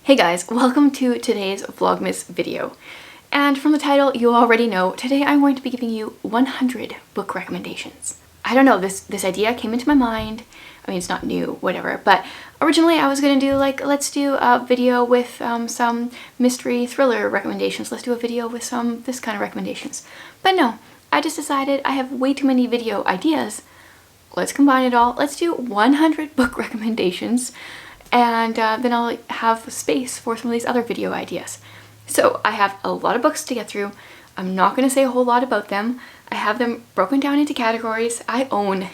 Hey guys, welcome to today's Vlogmas video. And from the title, you already know, today I'm going to be giving you 100 book recommendations. I don't know, this idea came into my mind. I mean, it's not new, whatever, but originally I was gonna do let's do a video with some mystery thriller recommendations. Let's do a video with some this kind of recommendations. But no, I just decided I have way too many video ideas. Let's combine it all. Let's do 100 book recommendations. And then I'll have space for some of these other video ideas. So I have a lot of books to get through. I'm not going to say a whole lot about them. I have them broken down into categories. I own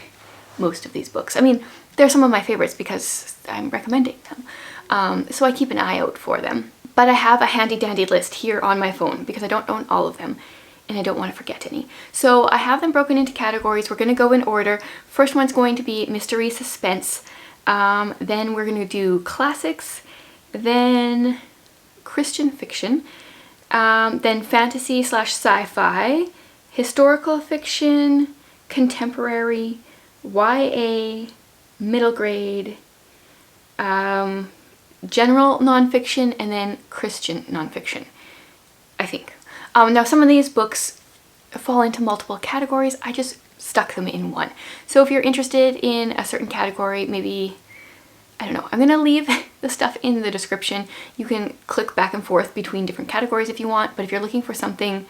most of these books. I mean, they're some of my favorites because I'm recommending them. So I keep an eye out for them. But I have a handy dandy list here on my phone because I don't own all of them and I don't want to forget any. So I have them broken into categories. We're going to go in order. First one's going to be mystery suspense. Then we're going to do classics, then Christian fiction, then fantasy / sci-fi, historical fiction, contemporary, YA, middle grade, general nonfiction, and then Christian nonfiction, I think. Now some of these books fall into multiple categories. I just stuck them in one. So if you're interested in a certain category, maybe, I don't know, I'm gonna leave the stuff in the description. You can click back and forth between different categories if you want, but if you're looking for something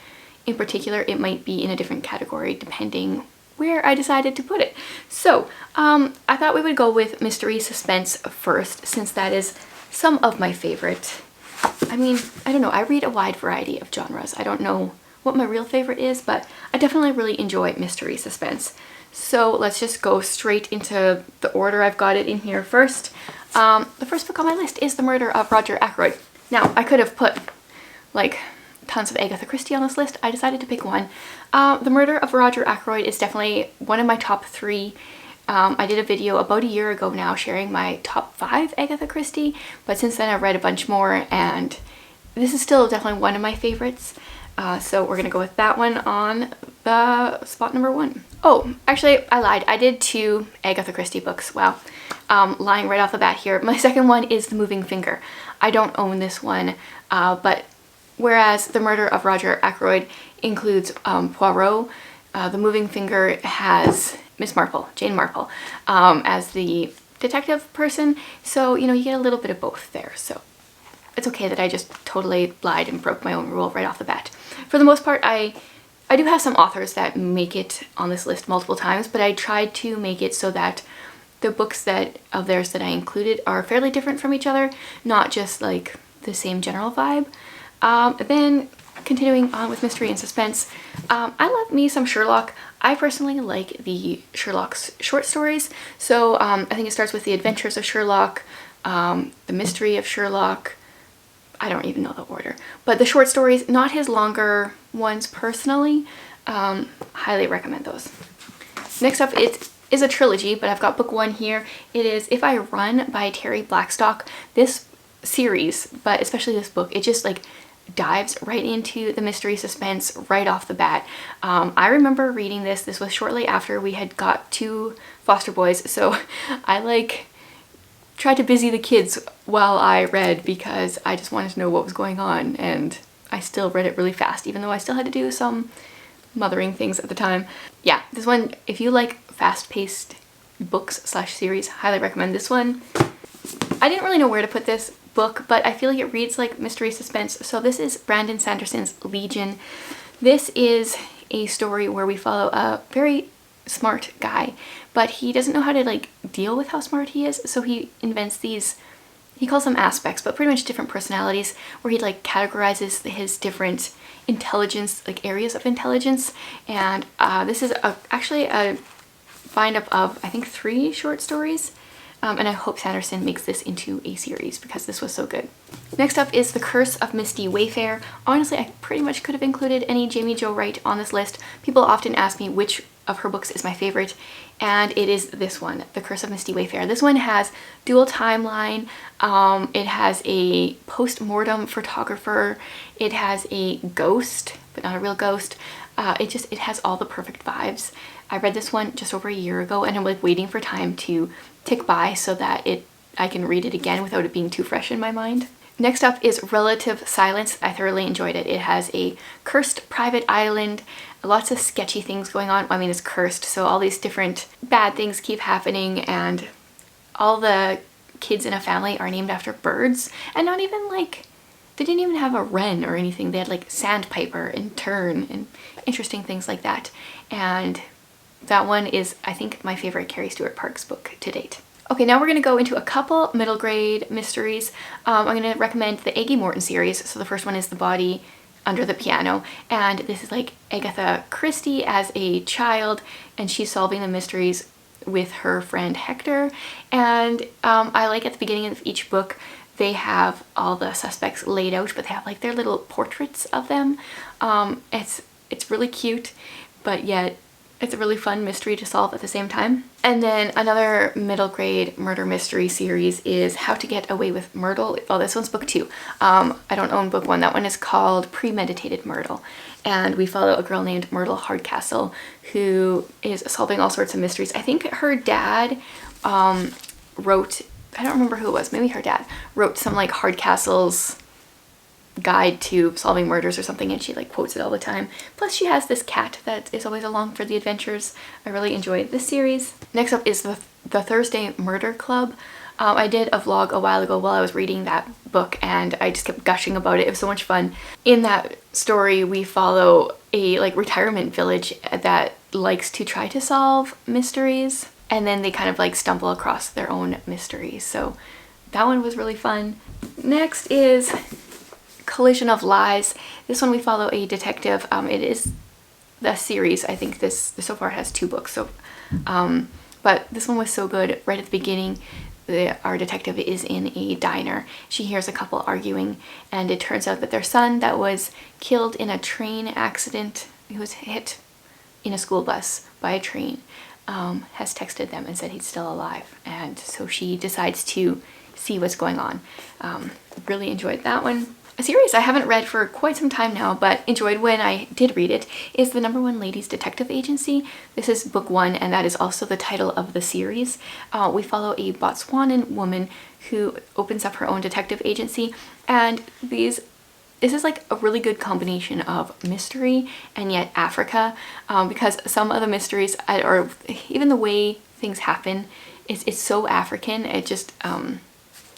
in particular, it might be in a different category depending where I decided to put it. So I thought we would go with mystery suspense first, since that is some of my favorite. I mean, I don't know, I read a wide variety of genres. I don't know what my real favorite is, but I definitely really enjoy mystery suspense. So let's just go straight into the order I've got it in here first. The first book on my list is The Murder of Roger Ackroyd. Now, I could have put like tons of Agatha Christie on this list. I decided to pick one. The Murder of Roger Ackroyd is definitely one of my top 3. I did a video about a year ago now sharing my top 5 Agatha Christie, but since then I've read a bunch more and this is still definitely one of my favorites. So we're gonna go with that one on the spot number 1. Oh, actually, I lied. I did 2 Agatha Christie books. Wow. Lying right off the bat here. My second one is The Moving Finger. I don't own this one, but whereas The Murder of Roger Ackroyd includes Poirot, The Moving Finger has Miss Marple, Jane Marple, as the detective person. So, you know, you get a little bit of both there. So it's okay that I just totally lied and broke my own rule right off the bat. For the most part, I do have some authors that make it on this list multiple times, but I tried to make it so that the books of theirs that I included are fairly different from each other, not just like the same general vibe. Then continuing on with mystery and suspense, I love me some Sherlock. I personally like the Sherlock's short stories. So I think it starts with The Adventures of Sherlock, The Mystery of Sherlock. I don't even know the order, but the short stories, not his longer ones personally. Highly recommend those. Next up, it is a trilogy, but I've got book 1 here. It is If I Run by Terry Blackstock. This series, but especially this book, it just like dives right into the mystery suspense right off the bat. I remember reading this. This was shortly after we had got 2 foster boys, so I like tried to busy the kids while I read because I just wanted to know what was going on, and I still read it really fast even though I still had to do some mothering things at the time. Yeah, this one, if you like fast-paced books / series, highly recommend this one. I didn't really know where to put this book, but I feel like it reads like mystery suspense. So this is Brandon Sanderson's Legion. This is a story where we follow a very smart guy, but he doesn't know how to like deal with how smart he is, so he invents these he calls them aspects, but pretty much different personalities, where he like categorizes his different intelligence, like areas of intelligence. And this is actually a bind up of, I think, 3 short stories. And I hope Sanderson makes this into a series because this was so good. Next up is The Curse of Misty Wayfair. Honestly, I pretty much could have included any Jamie Jo Wright on this list. People often ask me which of her books is my favorite, and it is this one, The Curse of Misty Wayfair. This one has dual timeline, it has a post-mortem photographer, it has a ghost, but not a real ghost. It has all the perfect vibes. I read this one just over a year ago, and I'm like waiting for time to tick by so that I can read it again without it being too fresh in my mind. Next up is Relative Silence. I thoroughly enjoyed it. It has a cursed private island, lots of sketchy things going on. I mean, it's cursed, so all these different bad things keep happening, and all the kids in a family are named after birds, and not even like, they didn't even have a wren or anything. They had like sandpiper and tern and interesting things like that. And that one is, I think, my favorite Carrie Stewart Parks book to date. Okay, now we're going to go into a couple middle grade mysteries. I'm going to recommend the Aggie Morton series. So the first one is The Body Under the Piano, and this is like Agatha Christie as a child, and she's solving the mysteries with her friend Hector. And I like at the beginning of each book they have all the suspects laid out, but they have like their little portraits of them. It's really cute, but yet it's a really fun mystery to solve at the same time. And then another middle grade murder mystery series is How to Get Away with Myrtle. Oh, this one's book 2. I don't own book 1. That one is called Premeditated Myrtle. And we follow a girl named Myrtle Hardcastle who is solving all sorts of mysteries. I think her dad wrote, I don't remember who it was, maybe her dad wrote some like Hardcastle's guide to solving murders or something, and she like quotes it all the time. Plus she has this cat that is always along for the adventures. I really enjoyed this series. Next up is the Thursday Murder Club. I did a vlog a while ago while I was reading that book, and I just kept gushing about it. It was so much fun. In that story we follow a like retirement village that likes to try to solve mysteries, and then they kind of like stumble across their own mysteries. So that one was really fun. Next is Collision of Lies. This one we follow a detective. It is the series. I think this so far has 2 books. So, but this one was so good. Right at the beginning, our detective is in a diner. She hears a couple arguing, and it turns out that their son that was killed in a train accident, he was hit in a school bus by a train, has texted them and said he's still alive. And so she decides to see what's going on. Really enjoyed that one. A series I haven't read for quite some time now, but enjoyed when I did read it, is The #1 Ladies Detective Agency. This is book 1, and that is also the title of the series. We follow a Botswanan woman who opens up her own detective agency, and this is like a really good combination of mystery and yet Africa, because some of the mysteries, or even the way things happen, it's so African. It just,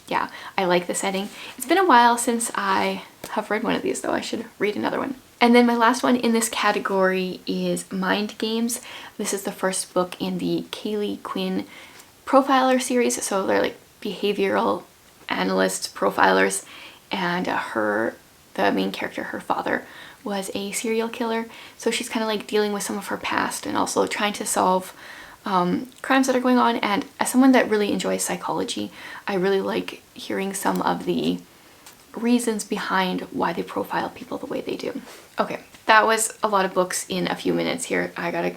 yeah, I like the setting. It's been a while since I have read one of these, though. I should read another one. And then my last one in this category is Mind Games. This is the first book in the Kaylee Quinn profiler series. So they're like behavioral analysts, profilers, and the main character, her father, was a serial killer. So she's kind of like dealing with some of her past and also trying to solve crimes that are going on. And as someone that really enjoys psychology, I really like hearing some of the reasons behind why they profile people the way they do. Okay, that was a lot of books in a few minutes here. I gotta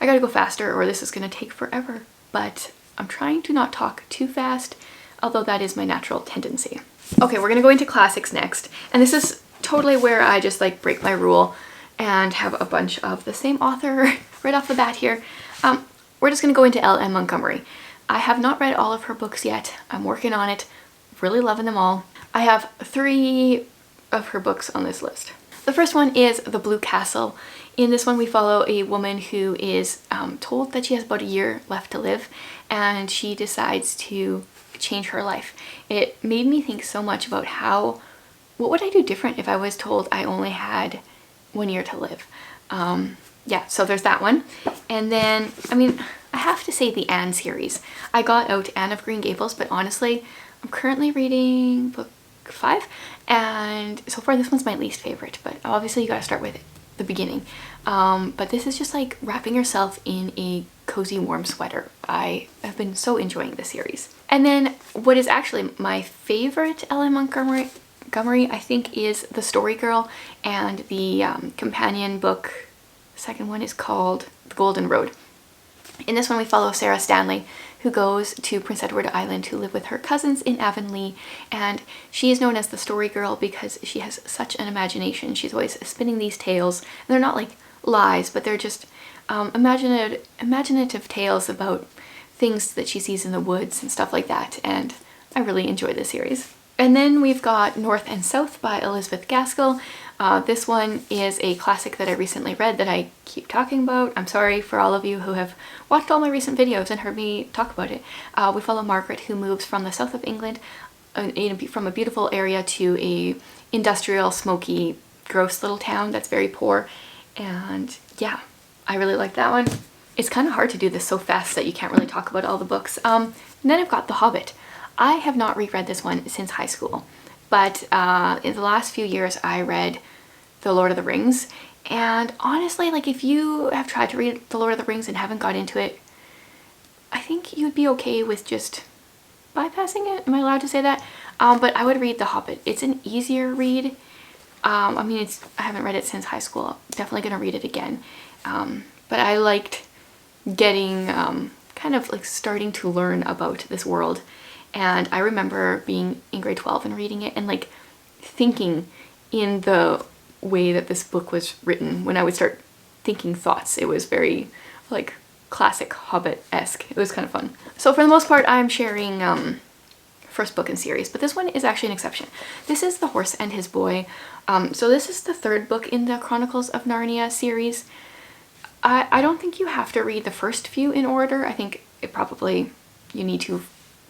go faster or this is gonna take forever, but I'm trying to not talk too fast, although that is my natural tendency. Okay, we're gonna go into classics next, and this is totally where I just like break my rule and have a bunch of the same author right off the bat here. We're just going to go into L.M. Montgomery. I have not read all of her books yet. I'm working on it. Really loving them all. I have 3 of her books on this list. The first one is The Blue Castle. In this one we follow a woman who is told that she has about a year left to live, and she decides to change her life. It made me think so much about what would I do different if I was told I only had 1 year to live. Yeah, so there's that one. And then, I mean, I have to say the Anne series. I got out Anne of Green Gables, but honestly, I'm currently reading book 5, and so far this one's my least favorite, but obviously you gotta start with the beginning. But this is just like wrapping yourself in a cozy warm sweater. I have been so enjoying this series. And then what is actually my favorite L.M. Montgomery I think is The Story Girl, and the companion book, the second one, is called The Golden Road. In this one we follow Sarah Stanley, who goes to Prince Edward Island to live with her cousins in Avonlea, and she is known as the Story Girl because she has such an imagination. She's always spinning these tales, and they're not like lies, but they're just imaginative tales about things that she sees in the woods and stuff like that, and I really enjoy this series. And then we've got North and South by Elizabeth Gaskell. This one is a classic that I recently read that I keep talking about. I'm sorry for all of you who have watched all my recent videos and heard me talk about it. We follow Margaret, who moves from the south of England, from a beautiful area to a industrial, smoky, gross little town that's very poor. And yeah, I really like that one. It's kind of hard to do this so fast that you can't really talk about all the books. And then I've got The Hobbit. I have not reread this one since high school, but in the last few years I read The Lord of the Rings, and honestly, like, if you have tried to read The Lord of the Rings and haven't got into it, I think you'd be okay with just bypassing it. Am I allowed to say that? But I would read The Hobbit. It's an easier read. I mean, I haven't read it since high school. I'm definitely gonna read it again. But I liked getting kind of like starting to learn about this world. And I remember being in grade 12 and reading it and like thinking in the way that this book was written. When I would start thinking thoughts, it was very like classic Hobbit-esque. It was kind of fun. So for the most part, I'm sharing first book in series, but this one is actually an exception. This is The Horse and His Boy. So this is the third book in the Chronicles of Narnia series. I don't think you have to read the first few in order. I think you need to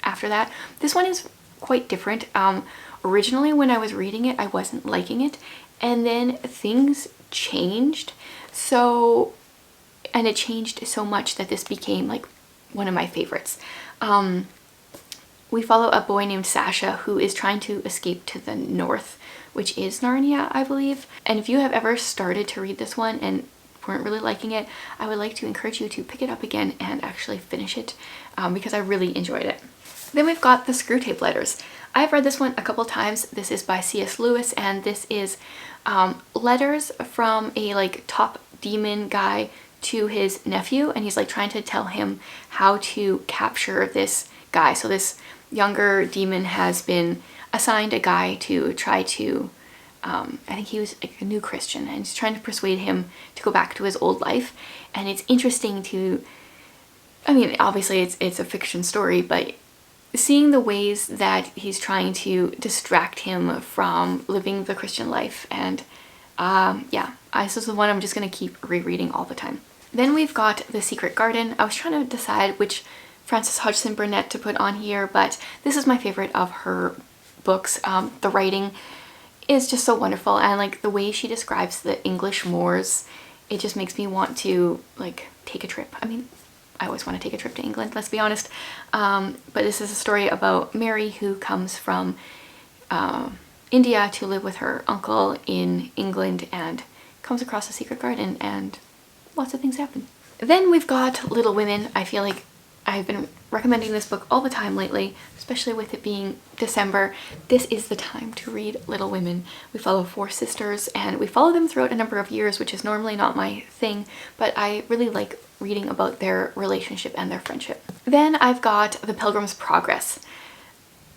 after that. This one is quite different. Originally when I was reading it, I wasn't liking it, and then things changed. And it changed so much that this became like one of my favorites. We follow a boy named Sasha who is trying to escape to the north, which is Narnia, I believe. And if you have ever started to read this one and weren't really liking it, I would like to encourage you to pick it up again and actually finish it, because I really enjoyed it. Then we've got The Screwtape Letters. I've read this one a couple times. This is by C.S. Lewis, and this is letters from a like top demon guy to his nephew, and he's like trying to tell him how to capture this guy. So this younger demon has been assigned a guy to try to I think he was like a new Christian, and he's trying to persuade him to go back to his old life. And it's interesting to, I mean, obviously it's a fiction story, but seeing the ways that he's trying to distract him from living the Christian life. And yeah, this is the one I'm just gonna keep rereading all the time. Then we've got The Secret Garden. I was trying to decide which Frances Hodgson Burnett to put on here, but this is my favorite of her books. The writing is just so wonderful, and like the way she describes the English moors, it just makes me want to like take a trip. I mean, I always want to take a trip to England, let's be honest. But this is a story about Mary, who comes from India to live with her uncle in England and comes across a secret garden, and lots of things happen. Then we've got Little Women. I feel like I've been recommending this book all the time lately, especially with it being December. This is the time to read Little Women. We follow 4 sisters, and we follow them throughout a number of years, which is normally not my thing, but I really like reading about their relationship and their friendship. Then I've got The Pilgrim's Progress.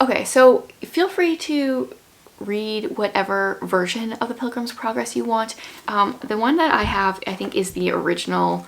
Okay, so feel free to read whatever version of The Pilgrim's Progress you want. The one that I have, I think, is the original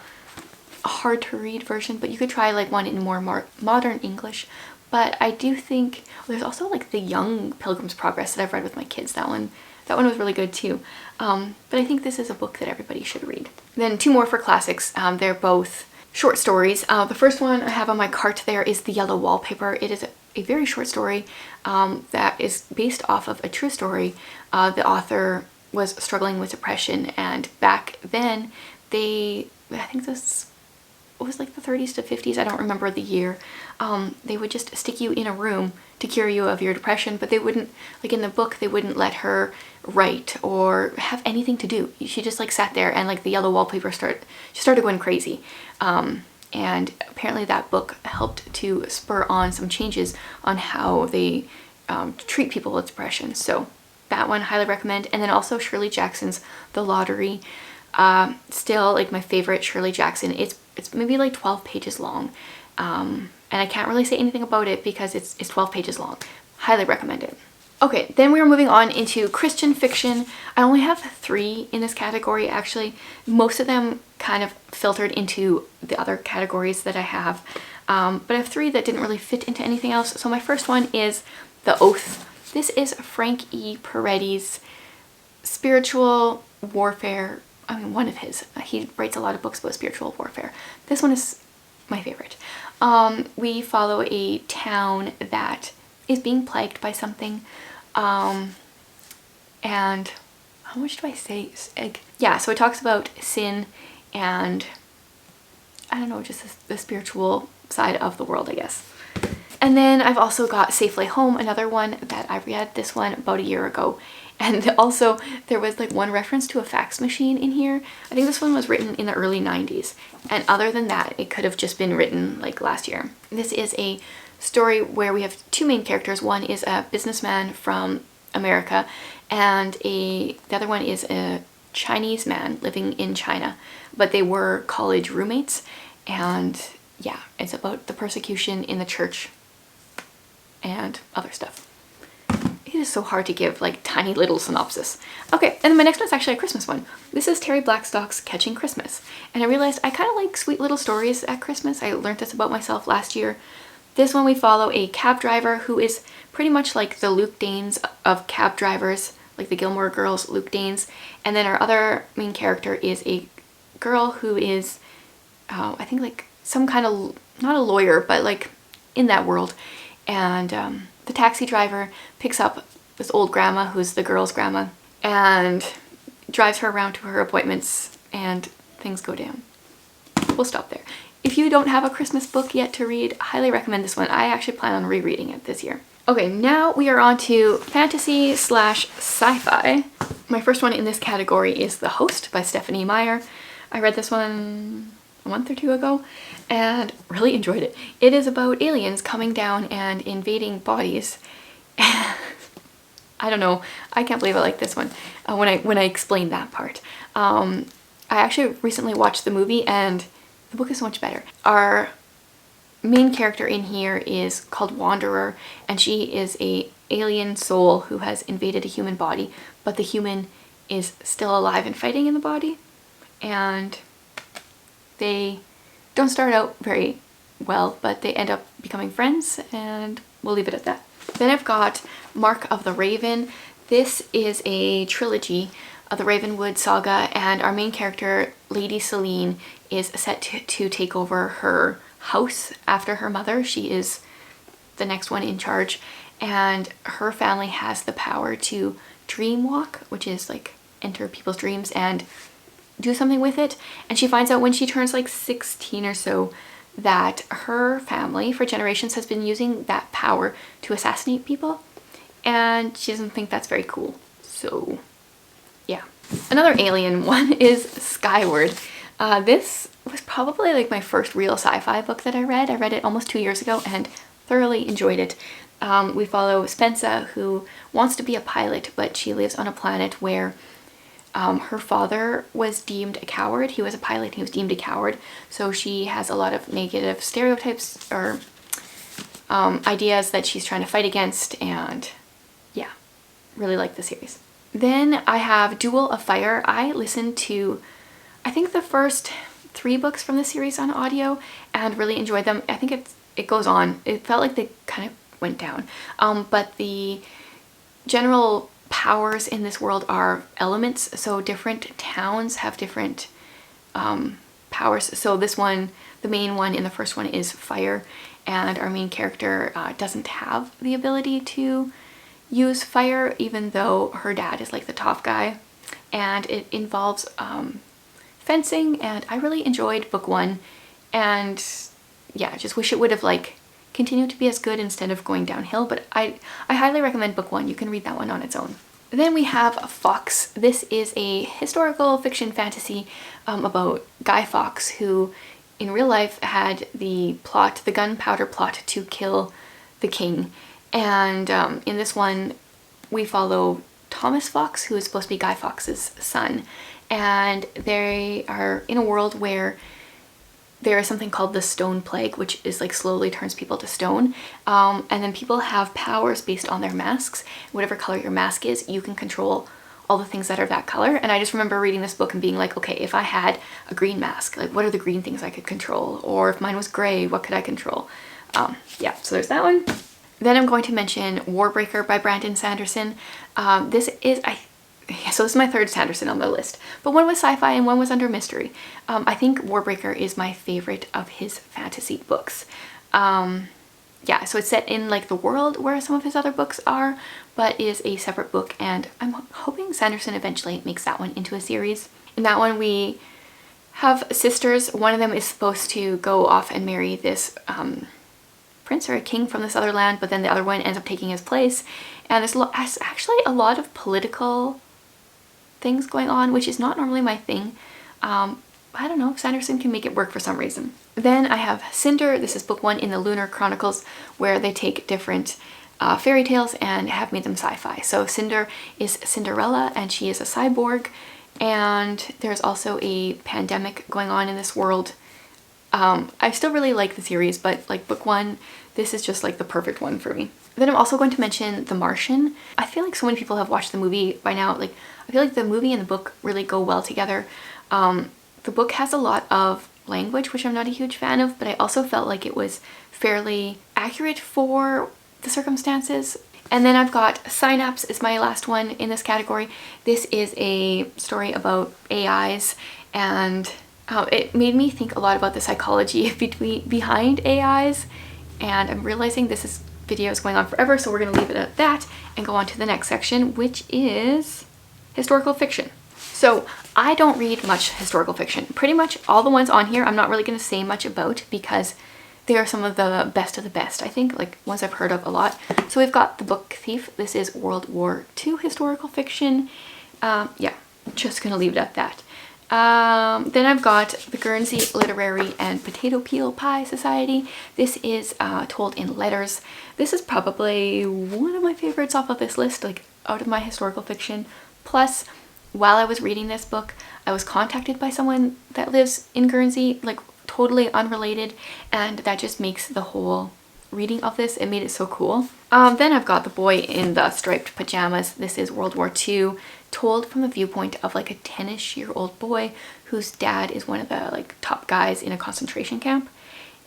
hard to read version, but you could try like one in more modern English. But I do think there's also like the Young Pilgrim's Progress that I've read with my kids. That one was really good too. But I think this is a book that everybody should read. Then 2 more for classics. They're both short stories. The first one I have on my cart there is The Yellow Wallpaper. It is a very short story that is based off of a true story. The author was struggling with depression, and back then I think this it was like the 30s to 50s, I don't remember the year, they would just stick you in a room to cure you of your depression, but they wouldn't, like in the book, they wouldn't let her write or have anything to do. She just like sat there and like the yellow wallpaper she started going crazy. And apparently that book helped to spur on some changes on how they treat people with depression. So that one, highly recommend. And then also Shirley Jackson's The Lottery. Still like my favorite Shirley Jackson. It's maybe like 12 pages long. And I can't really say anything about it because it's 12 pages long. Highly recommend it. Okay, then we are moving on into Christian fiction. I only have 3 in this category actually. Most of them kind of filtered into the other categories that I have. But I have 3 that didn't really fit into anything else. So my first one is The Oath. This is Frank E. Peretti's spiritual warfare. I mean, one of his. He writes a lot of books about spiritual warfare. This one is my favorite. We follow a town that is being plagued by something. And how much do I say? Yeah, so it talks about sin and I don't know, just the spiritual side of the world, I guess. And then I've also got Safely Home, another one that I read this one about a year ago. And also there was like one reference to a fax machine in here. I think this one was written in the early 90s. And other than that, it could have just been written like last year. This is a story where we have 2 main characters. One is a businessman from America and the other one is a Chinese man living in China, but they were college roommates. And yeah, it's about the persecution in the church and other stuff. It is so hard to give like tiny little synopsis. Okay, and then my next one's actually a Christmas one. This is Terry Blackstock's Catching Christmas. And I realized I kind of like sweet little stories at Christmas. I learned this about myself last year. This one we follow a cab driver who is pretty much like the Luke Danes of cab drivers, like the Gilmore Girls Luke Danes. And then our other main character is a girl who is, I think like some kind of, not a lawyer, but like in that world. And the taxi driver picks up this old grandma who's the girl's grandma and drives her around to her appointments and things go down. We'll stop there. If you don't have a Christmas book yet to read, I highly recommend this one. I actually plan on rereading it this year. Okay, now we are on to fantasy / sci-fi. My first one in this category is The Host by Stephanie Meyer. I read this one a month or 2 ago and really enjoyed it. It is about aliens coming down and invading bodies. I don't know, I can't believe I like this one when I explained that part. I actually recently watched the movie and the book is so much better. Our main character in here is called Wanderer, and she is a alien soul who has invaded a human body, but the human is still alive and fighting in the body. And they don't start out very well, but they end up becoming friends, and we'll leave it at that. Then I've got Mark of the Raven. This is a trilogy of the Ravenwood saga, and our main character, Lady Selene, is set to take over her house after her mother. She is the next one in charge, and her family has the power to dream walk, which is like enter people's dreams and do something with it. And she finds out when she turns like 16 or so that her family for generations has been using that power to assassinate people, and she doesn't think that's very cool. So yeah. Another alien one is Skyward. This was probably like my first real sci-fi book that I read. I read it almost 2 years ago and thoroughly enjoyed it. We follow Spensa, who wants to be a pilot, but she lives on a planet where her father was deemed a coward. He was a pilot and he was deemed a coward. So she has a lot of negative stereotypes or ideas that she's trying to fight against, and yeah, really like the series. Then I have Duel of Fire. I listened to, I think, the first 3 books from the series on audio and really enjoyed them. I think it goes on. It felt like they kind of went down. But the general powers in this world are elements, so different towns have different powers. So this one, the main one in the first one, is fire, and our main character doesn't have the ability to use fire, even though her dad is like the top guy. And it involves fencing, and I really enjoyed book 1. And yeah, I just wish it would have like continued to be as good instead of going downhill, but I highly recommend book 1. You can read that one on its own. Then we have Fawkes. This is a historical fiction fantasy about Guy Fawkes, who in real life had the gunpowder plot to kill the king. And in this one, we follow Thomas Fawkes, who is supposed to be Guy Fawkes' son. And they are in a world where there is something called the Stone Plague, which is like slowly turns people to stone. And then people have powers based on their masks. Whatever color your mask is, you can control all the things that are that color. And I just remember reading this book and being like, okay, if I had a green mask, like what are the green things I could control? Or if mine was gray, what could I control? Yeah, so there's that one. Then I'm going to mention Warbreaker by Brandon Sanderson. This is my third Sanderson on the list, but one was sci-fi and one was under mystery. I think Warbreaker is my favorite of his fantasy books. Yeah, so it's set in like the world where some of his other books are, but is a separate book, and I'm hoping Sanderson eventually makes that one into a series. In that one we have sisters. One of them is supposed to go off and marry this prince or a king from this other land, but then the other one ends up taking his place, and there's actually a lot of political things going on, which is not normally my thing. I don't know, Sanderson can make it work for some reason. Then I have Cinder. This is book 1 in the Lunar Chronicles, where they take different fairy tales and have made them sci-fi. So Cinder is Cinderella, and she is a cyborg, and there's also a pandemic going on in this world. I still really like the series, but like book 1, this is just like the perfect one for me. Then I'm also going to mention The Martian. I feel like so many people have watched the movie by now. Like, I feel like the movie and the book really go well together. The book has a lot of language, which I'm not a huge fan of, but I also felt like it was fairly accurate for the circumstances. And then I've got Synapse is my last one in this category. This is a story about AIs, and it made me think a lot about the psychology behind AIs, and I'm realizing this video is going on forever, so we're going to leave it at that and go on to the next section, which is historical fiction. So I don't read much historical fiction. Pretty much all the ones on here I'm not really going to say much about, because they are some of the best, I think, like ones I've heard of a lot. So we've got The Book Thief. This is World War II historical fiction. Yeah, just gonna leave it at that. Then I've got the Guernsey Literary and Potato Peel Pie Society. This is told in letters. This is probably one of my favorites off of this list, like out of my historical fiction. Plus, while I was reading this book, I was contacted by someone that lives in Guernsey, like totally unrelated, and that just makes the whole reading of this, it made it so cool. Then I've got The Boy in the Striped Pajamas. This is World War II, told from the viewpoint of like a 10-ish-year-old boy whose dad is one of the like top guys in a concentration camp,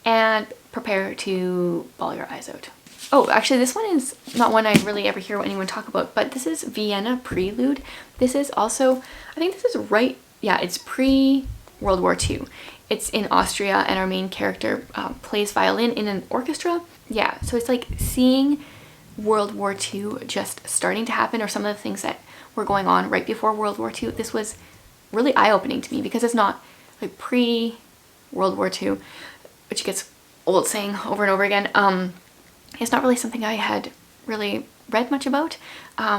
and prepare to bawl your eyes out. Oh, actually this one is not one I really ever hear anyone talk about, but this is Vienna Prelude. This is also, I think this is right, yeah, it's pre-World War II. It's in Austria, and our main character plays violin in an orchestra. Yeah, so it's like seeing World War II just starting to happen, or some of the things that were going on right before World War II. This was really eye-opening to me, because it's not like pre-World War II, which gets old saying over and over again. It's not really something I had really read much about.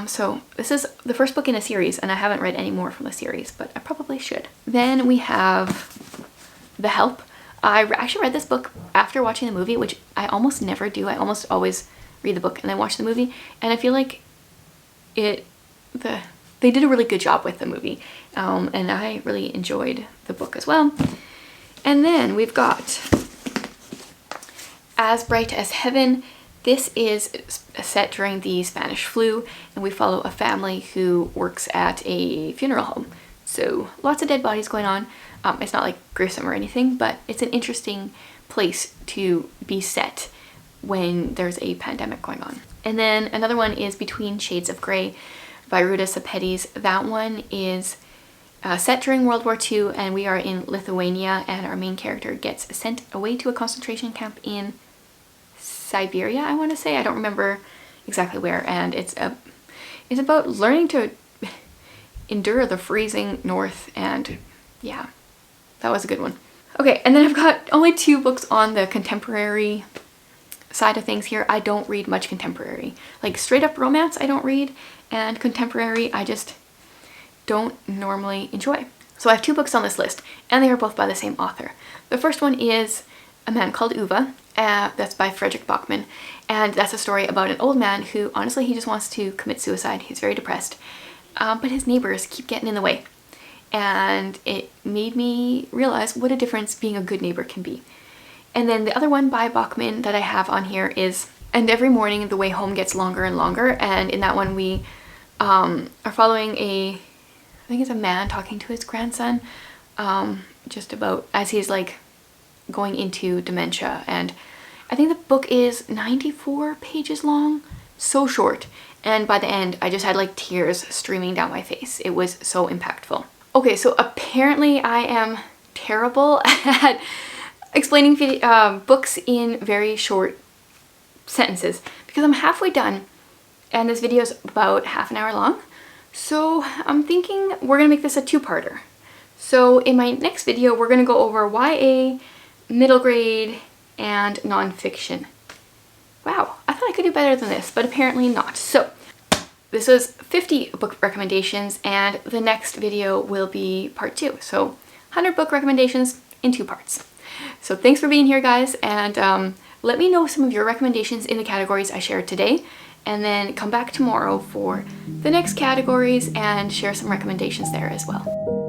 So this is the first book in a series, and I haven't read any more from the series, but I probably should. Then we have The Help. I actually read this book after watching the movie, which I almost never do. I almost always read the book and then watch the movie, and I feel like they did a really good job with the movie, and I really enjoyed the book as well. And then we've got As Bright as Heaven. This is set during the Spanish flu, and we follow a family who works at a funeral home. So lots of dead bodies going on. It's not like gruesome or anything, but it's an interesting place to be set when there's a pandemic going on. And then another one is Between Shades of Grey by Ruta Sepetys. That one is set during World War II, and we are in Lithuania, and our main character gets sent away to a concentration camp in Siberia, I want to say. I don't remember exactly where, and it's about learning to endure the freezing north, and yeah, that was a good one. Okay, and then I've got only 2 books on the contemporary side of things here. I don't read much contemporary. Like straight up romance I don't read, and contemporary I just don't normally enjoy. So I have 2 books on this list, and they are both by the same author. The first one is A Man Called Uwe. That's by Frederick Bachman, and that's a story about an old man who honestly he just wants to commit suicide. He's very depressed, but his neighbors keep getting in the way, and it made me realize what a difference being a good neighbor can be. And then the other one by Bachman that I have on here is And Every Morning the Way Home Gets Longer and Longer, and in that one we are following I think it's a man talking to his grandson just about as he's like going into dementia, and I think the book is 94 pages long, so short, and by the end I just had like tears streaming down my face. It was so impactful. Okay, so apparently I am terrible at explaining books in very short sentences because I'm halfway done and this video is about half an hour long. So I'm thinking we're gonna make this a 2-parter. So in my next video, we're gonna go over YA, middle grade, and nonfiction. Wow, I thought I could do better than this, but apparently not. So this was 50 book recommendations, and the next video will be part 2. So 100 book recommendations in 2 parts. So thanks for being here, guys, and let me know some of your recommendations in the categories I shared today, and then come back tomorrow for the next categories and share some recommendations there as well.